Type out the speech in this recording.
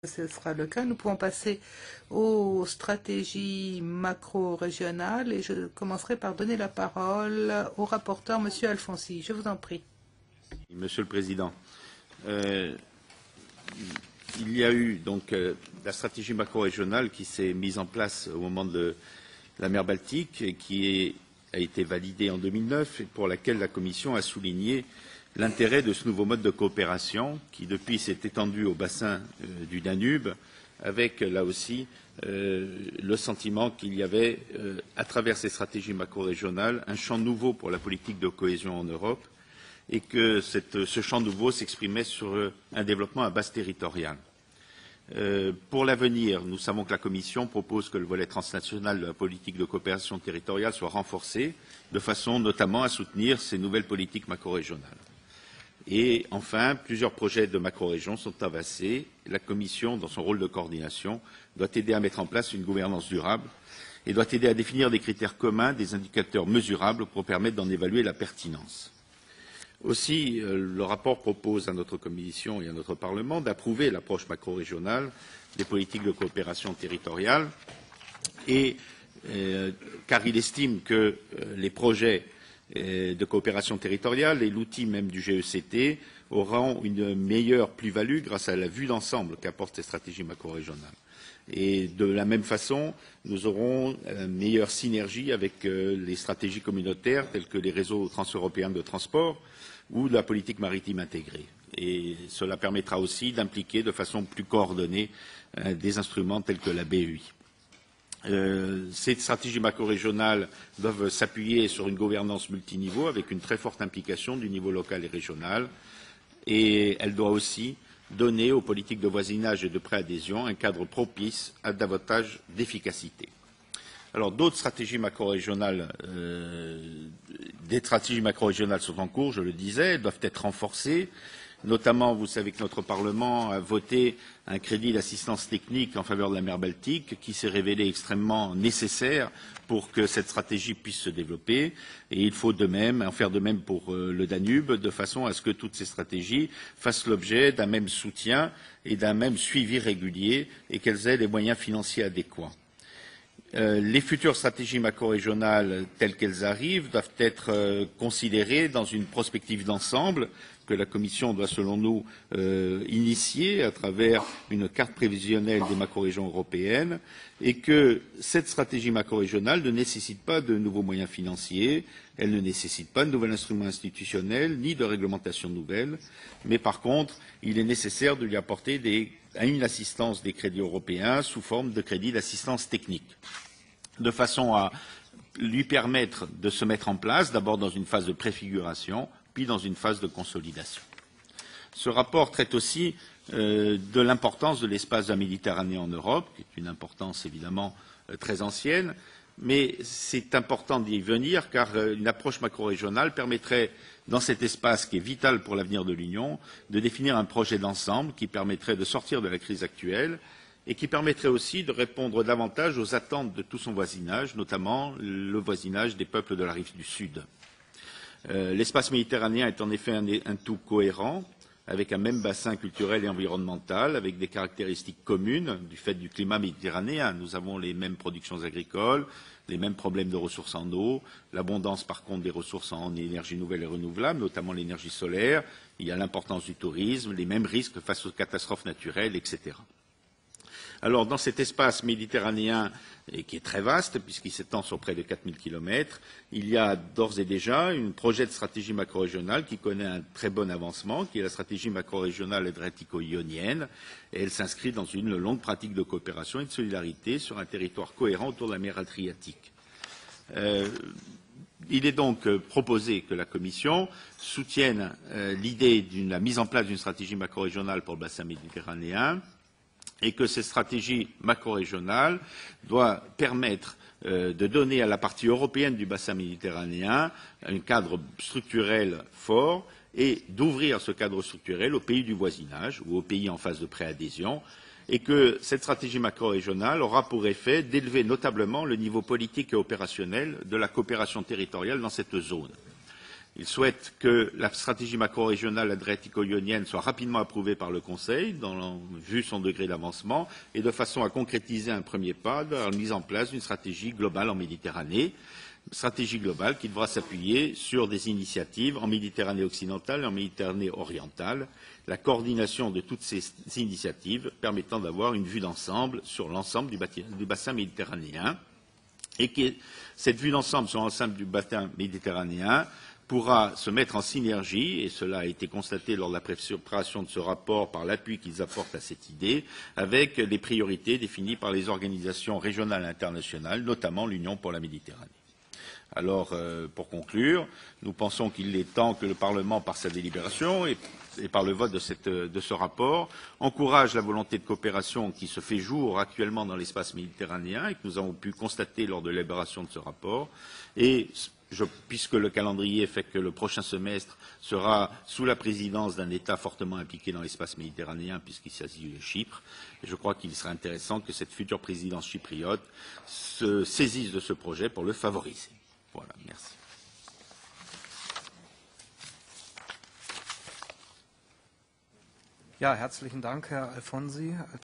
Ce sera le cas. Nous pouvons passer aux stratégies macro-régionales et je commencerai par donner la parole au rapporteur, Monsieur Alfonsi. Je vous en prie. Monsieur le Président, il y a eu donc la stratégie macro-régionale qui s'est mise en place au moment de la mer Baltique et qui a été validée en 2009 et pour laquelle la Commission a souligné l'intérêt de ce nouveau mode de coopération qui, depuis, s'est étendu au bassin du Danube, avec, là aussi, le sentiment qu'il y avait, à travers ces stratégies macro-régionales, un champ nouveau pour la politique de cohésion en Europe et que ce champ nouveau s'exprimait sur un développement à base territoriale. Pour l'avenir, nous savons que la Commission propose que le volet transnational de la politique de coopération territoriale soit renforcé, de façon notamment à soutenir ces nouvelles politiques macro-régionales. Et enfin, plusieurs projets de macro-région sont avancés. La Commission, dans son rôle de coordination, doit aider à mettre en place une gouvernance durable et doit aider à définir des critères communs, des indicateurs mesurables pour permettre d'en évaluer la pertinence. Aussi, le rapport propose à notre Commission et à notre Parlement d'approuver l'approche macro-régionale des politiques de coopération territoriale car il estime que les projets de coopération territoriale et l'outil même du GECT auront une meilleure plus-value grâce à la vue d'ensemble qu'apportent ces stratégies macro-régionales. Et de la même façon, nous aurons une meilleure synergie avec les stratégies communautaires telles que les réseaux transeuropéens de transport ou la politique maritime intégrée. Et cela permettra aussi d'impliquer de façon plus coordonnée des instruments tels que la BEI. Ces stratégies macro-régionales doivent s'appuyer sur une gouvernance multiniveau avec une très forte implication du niveau local et régional et elle doit aussi donner aux politiques de voisinage et de préadhésion un cadre propice à davantage d'efficacité. Alors d'autres stratégies macro-régionales, des stratégies macro-régionales sont en cours, je le disais, elles doivent être renforcées. Notamment, vous savez que notre Parlement a voté un crédit d'assistance technique en faveur de la mer Baltique qui s'est révélé extrêmement nécessaire pour que cette stratégie puisse se développer. Et il faut en faire de même pour le Danube, de façon à ce que toutes ces stratégies fassent l'objet d'un même soutien et d'un même suivi régulier et qu'elles aient les moyens financiers adéquats. Les futures stratégies macro-régionales telles qu'elles arrivent doivent être considérées dans une prospective d'ensemble que la Commission doit, selon nous, initier à travers une carte prévisionnelle des macro-régions européennes et que cette stratégie macro-régionale ne nécessite pas de nouveaux moyens financiers, elle ne nécessite pas de nouvel instrument institutionnel ni de réglementation nouvelle, mais par contre, il est nécessaire de lui apporter une assistance des crédits européens sous forme de crédits d'assistance technique, de façon à lui permettre de se mettre en place, d'abord dans une phase de préfiguration, puis dans une phase de consolidation. Ce rapport traite aussi de l'importance de l'espace de la Méditerranée en Europe, qui est une importance évidemment très ancienne, mais c'est important d'y venir car une approche macro-régionale permettrait, dans cet espace qui est vital pour l'avenir de l'Union, de définir un projet d'ensemble qui permettrait de sortir de la crise actuelle et qui permettrait aussi de répondre davantage aux attentes de tout son voisinage, notamment le voisinage des peuples de la rive du Sud. L'espace méditerranéen est en effet un tout cohérent, avec un même bassin culturel et environnemental, avec des caractéristiques communes du fait du climat méditerranéen. Nous avons les mêmes productions agricoles, les mêmes problèmes de ressources en eau, l'abondance par contre des ressources en énergie nouvelle et renouvelable, notamment l'énergie solaire, il y a l'importance du tourisme, les mêmes risques face aux catastrophes naturelles, etc. Alors, dans cet espace méditerranéen, et qui est très vaste, puisqu'il s'étend sur près de 4000 km, il y a d'ores et déjà un projet de stratégie macro-régionale qui connaît un très bon avancement, qui est la stratégie macro-régionale adriatico-ionienne, et elle s'inscrit dans une longue pratique de coopération et de solidarité sur un territoire cohérent autour de la mer Adriatique. Il est donc proposé que la Commission soutienne l'idée de la mise en place d'une stratégie macro-régionale pour le bassin méditerranéen, et que cette stratégie macro-régionale doit permettre de donner à la partie européenne du bassin méditerranéen un cadre structurel fort et d'ouvrir ce cadre structurel aux pays du voisinage ou aux pays en phase de préadhésion et que cette stratégie macro-régionale aura pour effet d'élever notablement le niveau politique et opérationnel de la coopération territoriale dans cette zone. Il souhaite que la stratégie macro-régionale adriatico-ionienne soit rapidement approuvée par le Conseil, vu son degré d'avancement, et de façon à concrétiser un premier pas dans la mise en place d'une stratégie globale en Méditerranée, stratégie globale qui devra s'appuyer sur des initiatives en Méditerranée occidentale et en Méditerranée orientale, la coordination de toutes ces initiatives permettant d'avoir une vue d'ensemble sur l'ensemble du bassin méditerranéen, et que cette vue d'ensemble sur l'ensemble du bassin méditerranéen pourra se mettre en synergie, et cela a été constaté lors de la préparation de ce rapport par l'appui qu'ils apportent à cette idée, avec les priorités définies par les organisations régionales et internationales, notamment l'Union pour la Méditerranée. Alors, pour conclure, nous pensons qu'il est temps que le Parlement, par sa délibération et par le vote de ce rapport, encourage la volonté de coopération qui se fait jour actuellement dans l'espace méditerranéen et que nous avons pu constater lors de l'élaboration de ce rapport. Et puisque le calendrier fait que le prochain semestre sera sous la présidence d'un État fortement impliqué dans l'espace méditerranéen, puisqu'il s'agit de Chypre, et je crois qu'il serait intéressant que cette future présidence chypriote se saisisse de ce projet pour le favoriser. Voilà, merci. Ja, herzlichen Dank, Herr Alfonsi.